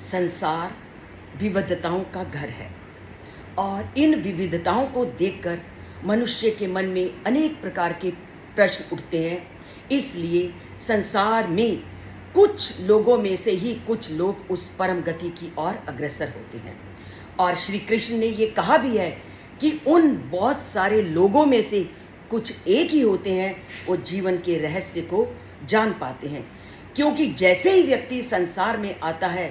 संसार विविधताओं का घर है और इन विविधताओं को देखकर मनुष्य के मन में अनेक प्रकार के प्रश्न उठते हैं। इसलिए संसार में कुछ लोगों में से ही कुछ लोग उस परम गति की ओर अग्रसर होते हैं। और श्री कृष्ण ने ये कहा भी है कि उन बहुत सारे लोगों में से कुछ एक ही होते हैं वो जीवन के रहस्य को जान पाते हैं। क्योंकि जैसे ही व्यक्ति संसार में आता है,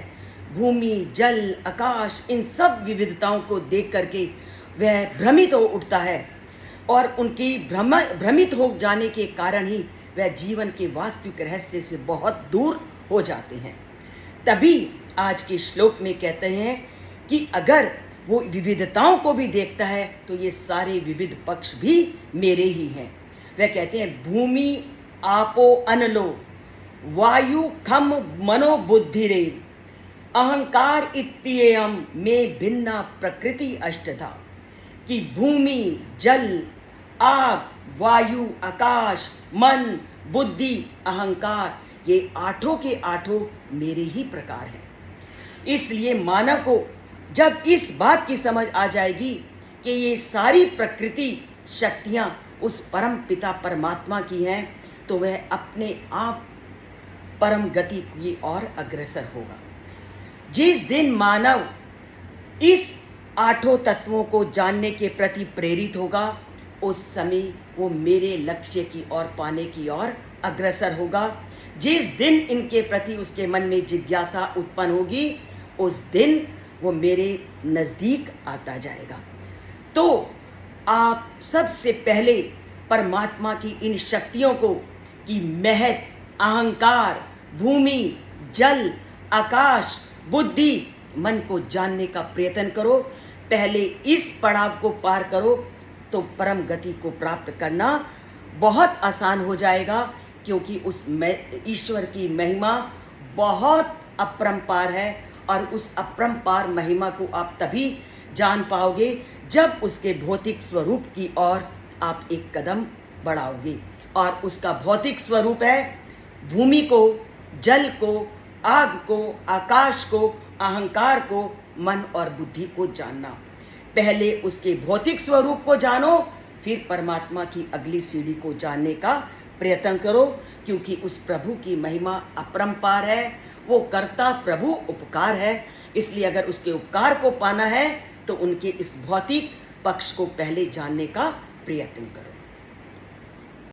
भूमि, जल, आकाश, इन सब विविधताओं को देख करके वह भ्रमित हो उठता है और उनकी भ्रमित हो जाने के कारण ही वह जीवन के वास्तविक रहस्य से बहुत दूर हो जाते हैं। तभी आज के श्लोक में कहते हैं कि अगर वो विविधताओं को भी देखता है तो ये सारे विविध पक्ष भी मेरे ही हैं। वह कहते हैं भूमि आपो अनलो वायु खम मनो बुद्धिरे अहंकार इत्येयम में भिन्ना प्रकृति अष्टधा। कि भूमि, जल, आग, वायु, आकाश, मन, बुद्धि, अहंकार, ये आठों के आठों मेरे ही प्रकार हैं। इसलिए मानव को जब इस बात की समझ आ जाएगी कि ये सारी प्रकृति शक्तियाँ उस परम पिता परमात्मा की हैं, तो वह अपने आप परम गति की ओर अग्रसर होगा। जिस दिन मानव इस आठों तत्वों को जानने के प्रति प्रेरित होगा, उस समय वो मेरे लक्ष्य की ओर पाने की ओर अग्रसर होगा। जिस दिन इनके प्रति उसके मन में जिज्ञासा उत्पन्न होगी, उस दिन वो मेरे नज़दीक आता जाएगा। तो आप सबसे पहले परमात्मा की इन शक्तियों को कि महत, अहंकार, भूमि, जल, आकाश, बुद्धि, मन को जानने का प्रयत्न करो। पहले इस पड़ाव को पार करो तो परम गति को प्राप्त करना बहुत आसान हो जाएगा। क्योंकि उस ईश्वर की महिमा बहुत अपरंपार है और उस अपरंपार महिमा को आप तभी जान पाओगे जब उसके भौतिक स्वरूप की ओर आप एक कदम बढ़ाओगे। और उसका भौतिक स्वरूप है भूमि को, जल को, आग को, आकाश को, अहंकार को, मन और बुद्धि को जानना। पहले उसके भौतिक स्वरूप को जानो, फिर परमात्मा की अगली सीढ़ी को जानने का प्रयत्न करो। क्योंकि उस प्रभु की महिमा अपरंपार है, वो कर्ता प्रभु उपकार है। इसलिए अगर उसके उपकार को पाना है तो उनके इस भौतिक पक्ष को पहले जानने का प्रयत्न करो।